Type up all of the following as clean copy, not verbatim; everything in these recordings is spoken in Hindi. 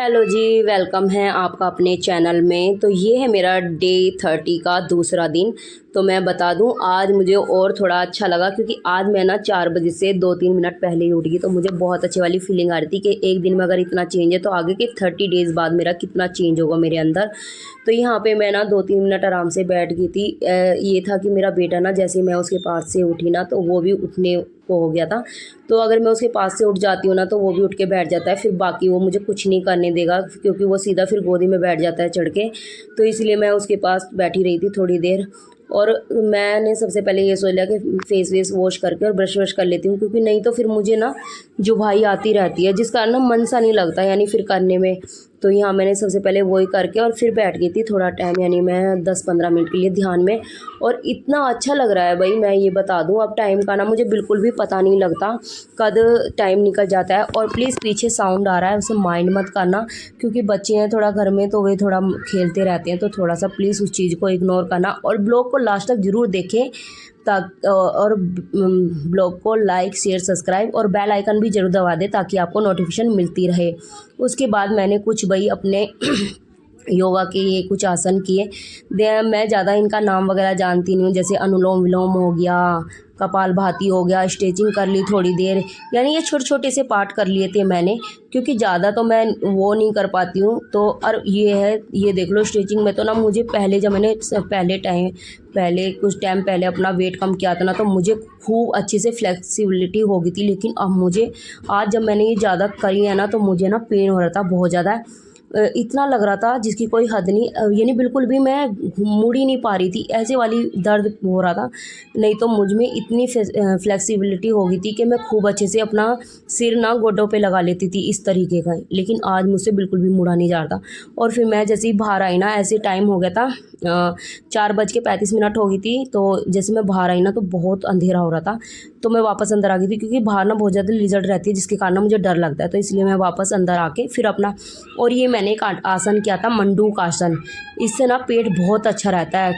हेलो जी, वेलकम है आपका अपने चैनल में। तो ये है मेरा डे 30 का दूसरा दिन। तो मैं बता दूं, आज मुझे और थोड़ा अच्छा लगा क्योंकि आज मैं ना 4 बजे से 2-3 मिनट पहले ही उठ गई। तो मुझे बहुत अच्छी वाली फीलिंग आ रही थी कि एक दिन में अगर इतना चेंज है तो आगे के 30 डेज़ बाद मेरा कितना चेंज होगा मेरे अंदर। तो यहाँ पे मैं ना 2-3 मिनट आराम से बैठ गई थी। ये था कि मेरा बेटा ना, जैसे मैं उसके पास से उठी ना तो वो भी उठने को हो गया था। तो अगर मैं उसके पास से उठ जाती हूँ ना तो वो भी उठ के बैठ जाता है। फिर बाकी वो मुझे कुछ नहीं करने देगा क्योंकि वो सीधा फिर गोदी में बैठ जाता है चढ़ के। तो इसलिए मैं उसके पास बैठी रही थी थोड़ी देर। और मैंने सबसे पहले ये सोच लिया कि फेस वेस वॉश करके और ब्रश वश कर लेती हूँ, क्योंकि नहीं तो फिर मुझे ना जुबाई आती रहती है, जिस कारण ना मन सा नहीं लगता यानी फिर करने में। तो यहाँ मैंने सबसे पहले वही करके और फिर बैठ गई थी थोड़ा टाइम, यानी मैं 10-15 मिनट के लिए ध्यान में। और इतना अच्छा लग रहा है भाई, मैं ये बता दूँ, अब टाइम का ना मुझे बिल्कुल भी पता नहीं लगता कब टाइम निकल जाता है। और प्लीज़ पीछे साउंड आ रहा है उसे माइंड मत करना, क्योंकि बच्चे हैं थोड़ा घर में तो वे थोड़ा खेलते रहते हैं, तो थोड़ा सा प्लीज़ उस चीज़ को इग्नोर करना। और ब्लॉग को लास्ट तक ज़रूर देखें और ब्लॉग को लाइक शेयर सब्सक्राइब और बेल आइकन भी ज़रूर दबा दें ताकि आपको नोटिफिकेशन मिलती रहे। उसके बाद मैंने कुछ भाई अपने योगा के ये कुछ आसन किए। मैं ज़्यादा इनका नाम वगैरह जानती नहीं हूँ, जैसे अनुलोम विलोम हो गया, कपालभाति हो गया, स्ट्रेचिंग कर ली थोड़ी देर, यानी ये छोटे छोटे से पार्ट कर लिए थे मैंने, क्योंकि ज़्यादा तो मैं वो नहीं कर पाती हूँ। तो और ये है, ये देख लो, स्ट्रेचिंग में तो ना मुझे पहले, जब मैंने पहले कुछ टाइम पहले अपना वेट कम किया था ना, तो मुझे खूब अच्छे से फ्लेक्सिबिलिटी हो गई थी। लेकिन अब मुझे, आज जब मैंने ये ज़्यादा करी है ना, तो मुझे ना पेन हो रहा था बहुत ज़्यादा। इतना लग रहा था जिसकी कोई हद नहीं, यानी बिल्कुल भी मैं मुड़ ही नहीं पा रही थी, ऐसे वाली दर्द हो रहा था। नहीं तो मुझ में इतनी फ्लेक्सिबिलिटी हो गई थी कि मैं खूब अच्छे से अपना सिर ना गोडों पे लगा लेती थी, इस तरीके का। लेकिन आज मुझसे बिल्कुल भी मुड़ा नहीं जा रहा था। और फिर मैं जैसे ही बाहर आई ना, ऐसे टाइम हो गया था 4:35 हो गई थी। तो जैसे मैं बाहर आई ना तो बहुत अंधेरा हो रहा था, तो मैं वापस अंदर आ गई थी, क्योंकि बाहर ना बहुत ज़्यादा लिजर्ड रहती है जिसके कारण मुझे डर लगता है। तो इसलिए मैं वापस अंदर आके फिर अपना, और ये मैंने एक आसन किया था मंडूक आसन। इससे ना पेट बहुत अच्छा रहता है।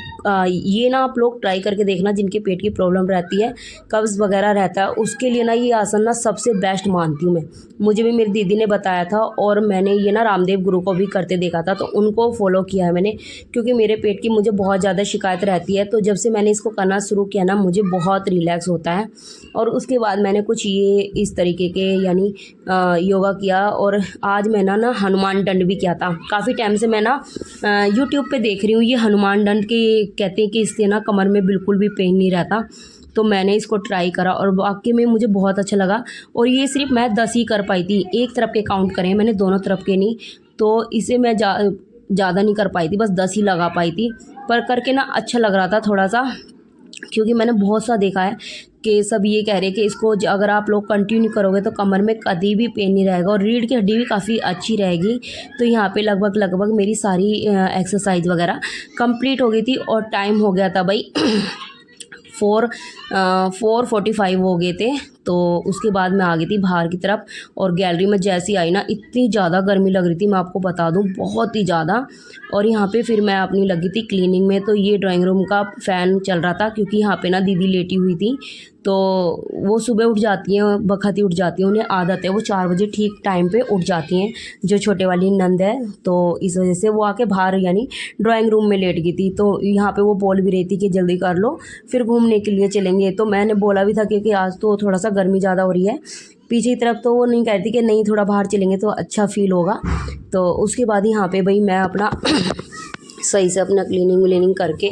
ये ना आप लोग ट्राई करके देखना, जिनके पेट की प्रॉब्लम रहती है, कब्ज़ वगैरह रहता है, उसके लिए ना ये आसन ना सबसे बेस्ट मानती हूँ मैं। मुझे भी मेरी दीदी ने बताया था और मैंने ये ना रामदेव गुरु को भी करते देखा था, तो उनको फॉलो किया है मैंने, क्योंकि मेरे पेट की मुझे बहुत ज़्यादा शिकायत रहती है। तो जब से मैंने इसको करना शुरू किया ना, मुझे बहुत रिलैक्स होता है। और उसके बाद मैंने कुछ ये इस तरीके के यानी योगा किया। और आज मैंने ना हनुमान दंड भी किया था। काफ़ी टाइम से मैं ना यूट्यूब पे देख रही हूँ ये हनुमान दंड के, कहते हैं कि इससे ना कमर में बिल्कुल भी पेन नहीं रहता। तो मैंने इसको ट्राई करा और वाकई में मुझे बहुत अच्छा लगा। और ये सिर्फ मैं 10 ही कर पाई थी, एक तरफ के काउंट करें मैंने, दोनों तरफ के नहीं। तो इसे मैं ज़्यादा नहीं कर पाई थी, बस 10 ही लगा पाई थी। पर करके ना अच्छा लग रहा था थोड़ा सा, क्योंकि मैंने बहुत सा देखा है कि सब ये कह रहे हैं कि इसको अगर आप लोग कंटिन्यू करोगे तो कमर में कभी भी पेन नहीं रहेगा और रीढ़ की हड्डी भी काफ़ी अच्छी रहेगी। तो यहाँ पे लगभग मेरी सारी एक्सरसाइज वगैरह कंप्लीट हो गई थी। और टाइम हो गया था भाई 4:45 हो गए थे। तो उसके बाद मैं आ गई थी बाहर की तरफ, और गैलरी में जैसी आई ना, इतनी ज़्यादा गर्मी लग रही थी, मैं आपको बता दूं, बहुत ही ज़्यादा। और यहाँ पे फिर मैं अपनी लगी थी क्लीनिंग में। तो ये ड्राइंग रूम का फ़ैन चल रहा था, क्योंकि यहाँ पे ना दीदी लेटी हुई थी। तो वो सुबह उठ जाती हैं, बखत ही उठ जाती हैं, उन्हें आदत है, वो 4 बजे ठीक टाइम पे उठ जाती हैं, जो छोटे वाली नंद है। तो इस वजह से वो आके बाहर यानी ड्राइंग रूम में लेट गई थी। तो यहाँ पे वो बोल भी रही थी कि जल्दी कर लो, फिर घूमने के लिए चलेंगे। तो मैंने बोला भी था क्योंकि आज तो थोड़ा सा गर्मी ज़्यादा हो रही है पीछे की तरफ, तो वो नहीं कहती कि नहीं थोड़ा बाहर चलेंगे तो अच्छा फील होगा। तो उसके बाद यहाँ पे भाई मैं अपना सही से अपना क्लीनिंग व्लीनिंग करके,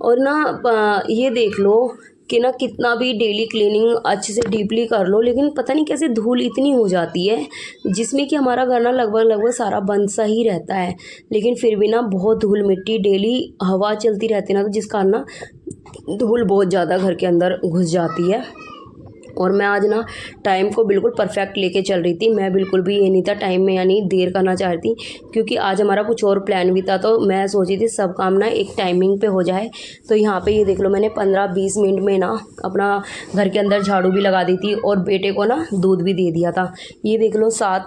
और ना ये देख लो कि ना कितना भी डेली क्लीनिंग अच्छे से डीपली कर लो, लेकिन पता नहीं कैसे धूल इतनी हो जाती है, जिसमें कि हमारा घर ना लगभग सारा बंद सा ही रहता है, लेकिन फिर भी ना बहुत धूल मिट्टी, डेली हवा चलती रहती है ना, तो जिस कारण ना धूल बहुत ज़्यादा घर के अंदर घुस जाती है। और मैं आज ना टाइम को बिल्कुल परफेक्ट लेके चल रही थी, मैं बिल्कुल भी ये नहीं था टाइम में यानी देर करना चाह रही थी, क्योंकि आज हमारा कुछ और प्लान भी था। तो मैं सोची थी सब काम ना एक टाइमिंग पे हो जाए। तो यहाँ पे ये देख लो, मैंने 15-20 मिनट में ना अपना घर के अंदर झाड़ू भी लगा दी थी और बेटे को ना दूध भी दे दिया था। ये देख लो 7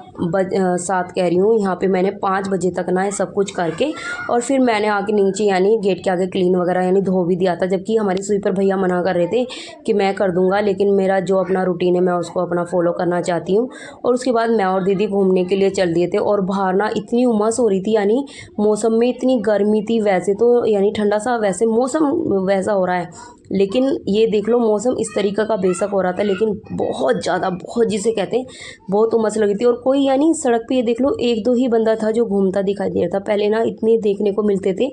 कह रही हूँ, यहाँ पर मैंने 5 बजे तक ना सब कुछ करके, और फिर मैंने आके नीचे यानी गेट के आगे क्लीन वगैरह यानी धो भी दिया था, जबकि हमारे स्वीपर भैया मना कर रहे थे कि मैं कर दूँगा, लेकिन मेरा जो जो अपना रूटीन है मैं उसको अपना फॉलो करना चाहती हूँ। और उसके बाद मैं और दीदी घूमने के लिए चल दिए थे। और बाहर ना इतनी उमस हो रही थी, यानी मौसम में इतनी गर्मी थी। वैसे तो यानी ठंडा सा वैसे मौसम वैसा हो रहा है, लेकिन ये देख लो मौसम इस तरीक़े का बेशक हो रहा था, लेकिन बहुत ज़्यादा, बहुत जिसे कहते हैं बहुत उमस लगी थी। और कोई यानी सड़क पे ये देख लो 1-2 ही बंदा था जो घूमता दिखाई दे रहा था। पहले ना इतने देखने को मिलते थे,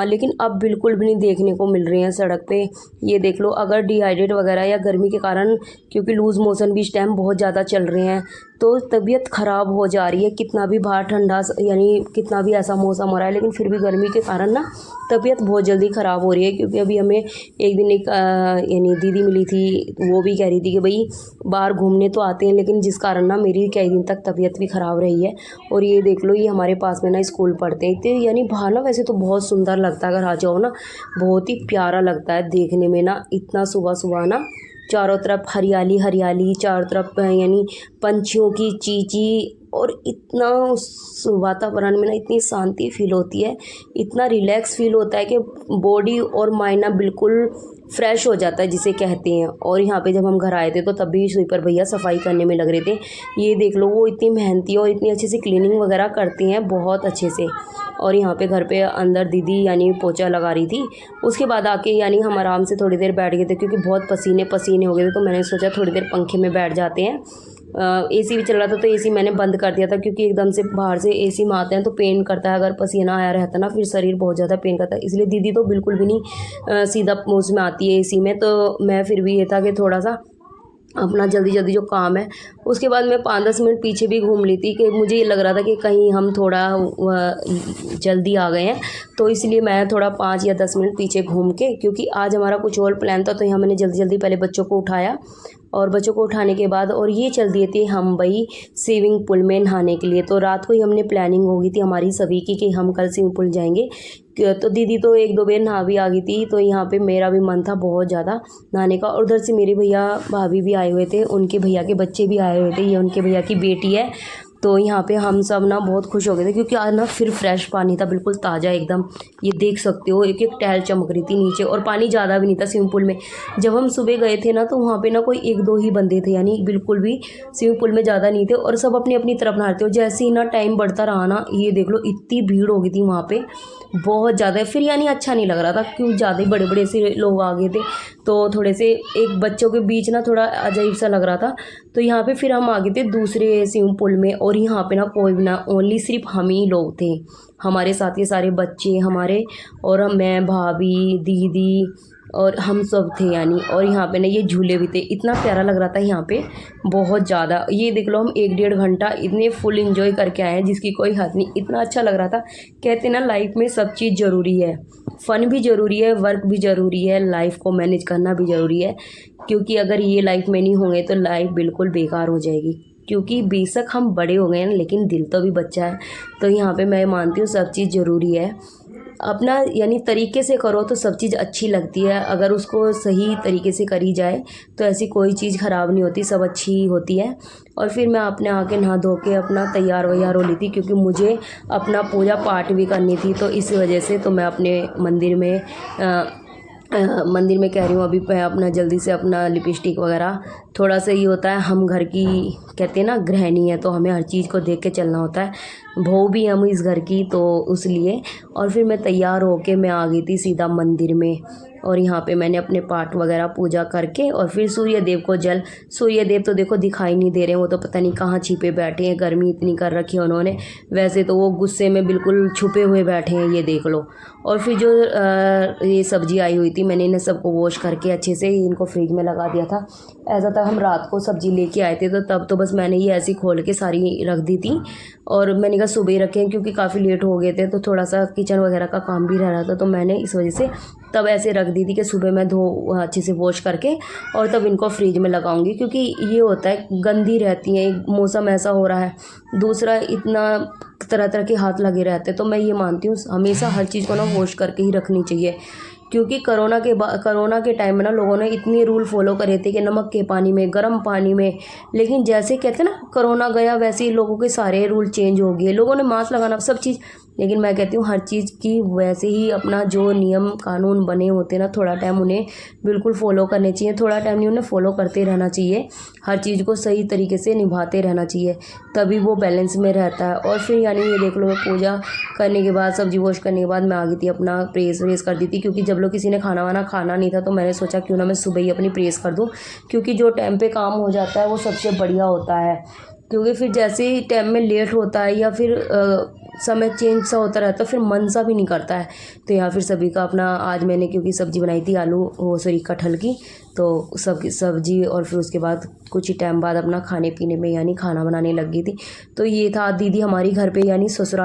लेकिन अब बिल्कुल भी नहीं देखने को मिल रहे हैं सड़क पे। ये देख लो, अगर डिहाइड्रेट वगैरह या गर्मी के कारण, क्योंकि लूज़ मोशन भी इस टाइम बहुत ज़्यादा चल रहे हैं, तो तबीयत ख़राब हो जा रही है। कितना भी बाहर ठंडा यानी कितना भी ऐसा मौसम हो रहा है, लेकिन फिर भी गर्मी के कारण ना तबीयत बहुत जल्दी ख़राब हो रही है। क्योंकि अभी हमें एक दिन एक यानी दीदी मिली थी, वो भी कह रही थी कि भाई बाहर घूमने तो आते हैं, लेकिन जिस कारण ना मेरी कई दिन तक तबीयत भी ख़राब रही है। और ये देख लो, ये हमारे पास में ना स्कूल पढ़ते हैं, तो यानी बाहर ना वैसे तो बहुत सुंदर लगता है, अगर आ जाओ ना बहुत ही प्यारा लगता है देखने में ना। इतना सुबह सुबह ना चारों तरफ हरियाली हरियाली, चारों तरफ यानी पंछियों की चींची, और इतना उस वातावरण में ना इतनी शांति फील होती है, इतना रिलैक्स फील होता है कि बॉडी और माइंड ना बिल्कुल फ्रेश हो जाता है जिसे कहते हैं। और यहाँ पे जब हम घर आए थे तो तब भी स्वीपर भैया सफाई करने में लग रहे थे। ये देख लो, वो इतनी मेहनती और इतनी अच्छे से क्लीनिंग वगैरह करते हैं, बहुत अच्छे से। और यहाँ पे घर पे अंदर दीदी यानी पोछा लगा रही थी। उसके बाद आके यानी हम आराम से थोड़ी देर बैठ गए थे, क्योंकि बहुत पसीने पसीने हो गए थे। तो मैंने सोचा थोड़ी देर पंखे में बैठ जाते हैं। एसी भी चल रहा था, तो एसी मैंने बंद कर दिया था, क्योंकि एकदम से बाहर से एसी में आते हैं तो पेन करता है। अगर पसीना आया रहता ना, फिर शरीर बहुत ज़्यादा पेन करता है। इसलिए दीदी तो बिल्कुल भी नहीं सीधा उसमें आती है एसी में। तो मैं फिर भी ये था कि थोड़ा सा अपना जल्दी जल्दी जो काम है, उसके बाद मैं 5-10 मिनट पीछे भी घूम ली थी, कि मुझे ये लग रहा था कि कहीं हम थोड़ा जल्दी आ गए हैं। तो इसलिए मैं थोड़ा 5 या 10 मिनट पीछे घूम के, क्योंकि आज हमारा कुछ और प्लान था, तो यहाँ मैंने जल्दी जल्दी पहले बच्चों को उठाया। और बच्चों को उठाने के बाद और ये चल दिए थे हम भाई स्विमिंग पूल में नहाने के लिए। तो रात को ही हमने प्लानिंग हो गई थी हमारी सभी की कि हम कल स्विमिंग पूल जाएंगे। तो दीदी तो 1-2 बार नहा भी आ गई थी, तो यहाँ पे मेरा भी मन था बहुत ज़्यादा नहाने का। और उधर से मेरे भैया भाभी भी आए हुए थे, उनके भैया के बच्चे भी आए हुए थे, ये उनके भैया की बेटी है। तो यहाँ पे हम सब ना बहुत खुश हो गए थे, क्योंकि आज ना फिर फ्रेश पानी था, बिल्कुल ताज़ा एकदम। ये देख सकते हो, एक एक टहल चमक रही थी नीचे, और पानी ज़्यादा भी नहीं था स्विमिंग पूल में। जब हम सुबह गए थे ना, तो वहाँ पे ना कोई 1-2 ही बंदे थे, यानी बिल्कुल भी स्विमिंग पूल में ज़्यादा नहीं थे, और सब अपनी अपनी तरफ नहा रहे थे। और जैसे ही ना टाइम बढ़ता रहा ना, ये देख लो इतनी भीड़ हो गई थी वहाँ पे, बहुत ज़्यादा। फिर यानी अच्छा नहीं लग रहा था, क्योंकि ज़्यादा ही बड़े बड़े से लोग आ गए थे, तो थोड़े से एक बच्चों के बीच ना थोड़ा अजीब सा लग रहा था। तो यहाँ पे फिर हम आ गए थे दूसरे स्विमिंग पूल में, और यहाँ पे ना कोई भी ना, ओनली सिर्फ हम ही लोग थे, हमारे साथ ये सारे बच्चे हमारे, और मैं, भाभी, दीदी, और हम सब थे यानी। और यहाँ पे ना ये झूले भी थे, इतना प्यारा लग रहा था यहाँ पे, बहुत ज़्यादा। ये देख लो, हम 1-1.5 घंटा इतने फुल एंजॉय करके आए हैं जिसकी कोई हद नहीं, इतना अच्छा लग रहा था। कहते ना लाइफ में सब चीज़ ज़रूरी है, फ़न भी ज़रूरी है, वर्क भी ज़रूरी है, लाइफ को मैनेज करना भी ज़रूरी है। क्योंकि अगर ये लाइफ में नहीं होंगे तो लाइफ बिल्कुल बेकार हो जाएगी। क्योंकि बेशक हम बड़े हो गए हैं, लेकिन दिल तो भी बच्चा है। तो यहाँ पे मैं मानती हूँ सब चीज़ ज़रूरी है। अपना यानी तरीके से करो तो सब चीज़ अच्छी लगती है, अगर उसको सही तरीके से करी जाए तो ऐसी कोई चीज़ ख़राब नहीं होती, सब अच्छी होती है। और फिर मैं अपने आके नहा धो के अपना तैयार वैयार हो ली थी, क्योंकि मुझे अपना पूजा पाठ भी करनी थी। तो इस वजह से तो मैं अपने मंदिर में कह रही हूँ, अभी मैं अपना जल्दी से अपना लिपस्टिक वगैरह, थोड़ा सा ये होता है, हम घर की कहते हैं ना गृहिणी है, तो हमें हर चीज़ को देख के चलना होता है, बहू भी हम इस घर की, तो इसलिए। और फिर मैं तैयार होके मैं आ गई थी सीधा मंदिर में। और यहाँ पे मैंने अपने पाठ वगैरह पूजा करके, और फिर सूर्य देव को जल, सूर्य देव तो देखो दिखाई नहीं दे रहे, वो तो पता नहीं कहाँ छिपे बैठे हैं, गर्मी इतनी कर रखी है उन्होंने। वैसे तो वो गुस्से में बिल्कुल छुपे हुए बैठे हैं, ये देख लो। और फिर जो ये सब्ज़ी आई हुई थी, मैंने इन्हें सबको वॉश करके अच्छे से इनको फ्रिज में लगा दिया था। ऐसा था, हम रात को सब्ज़ी लेके आए थे, तो तब तो बस मैंने ये ऐसी खोल के सारी रख दी थी। और मैंने कहा सुबह ही रखें, क्योंकि काफ़ी लेट हो गए थे, तो थोड़ा सा किचन वगैरह का काम भी रह रहा था, तो मैंने इस वजह से तब ऐसे रख दी थी कि सुबह मैं अच्छे से वॉश करके और तब इनको फ्रिज में लगाऊंगी। क्योंकि ये होता है गंदी रहती हैं, मौसम ऐसा हो रहा है, दूसरा इतना तरह तरह के हाथ लगे रहते हैं। तो मैं ये मानती हूँ हमेशा हर चीज़ को ना वॉश करके ही रखनी चाहिए, क्योंकि कोरोना के टाइम में ना लोगों ने इतनी रूल फॉलो करे थे कि नमक के पानी में, गर्म पानी में, लेकिन जैसे कहते हैं ना कोरोना गया वैसे ही लोगों के सारे रूल चेंज हो गए, लोगों ने मास्क लगाना सब चीज़। लेकिन मैं कहती हूँ हर चीज़ की वैसे ही अपना जो नियम कानून बने होते हैं ना, थोड़ा टाइम उन्हें बिल्कुल फॉलो करने चाहिए, थोड़ा टाइम नहीं उन्हें फॉलो करते रहना चाहिए, हर चीज़ को सही तरीके से निभाते रहना चाहिए, तभी वो बैलेंस में रहता है। और फिर यानी ये देख लो, मैं पूजा करने के बाद, सब्जी वॉश करने के बाद मैं आ गई थी, अपना प्रेस व्रेस कर दी थी, क्योंकि जब लोग किसी ने खाना वाना खाना नहीं था तो मैंने सोचा क्यों ना मैं सुबह ही अपनी प्रेस कर दूँ, क्योंकि जो टाइम पे काम हो जाता है वो सबसे बढ़िया होता है। क्योंकि फिर जैसे ही टाइम में लेट होता है या फिर समय चेंज सा होता रहता है, फिर मन सा भी नहीं करता है। तो यहाँ फिर सभी का अपना, आज मैंने क्योंकि सब्ज़ी बनाई थी आलू वो सॉरी कटहल की, तो सबकी सब्ज़ी, और फिर उसके बाद कुछ ही टाइम बाद अपना खाने पीने में यानी खाना बनाने लग गई थी। तो ये था दीदी हमारी घर पे यानी ससुराल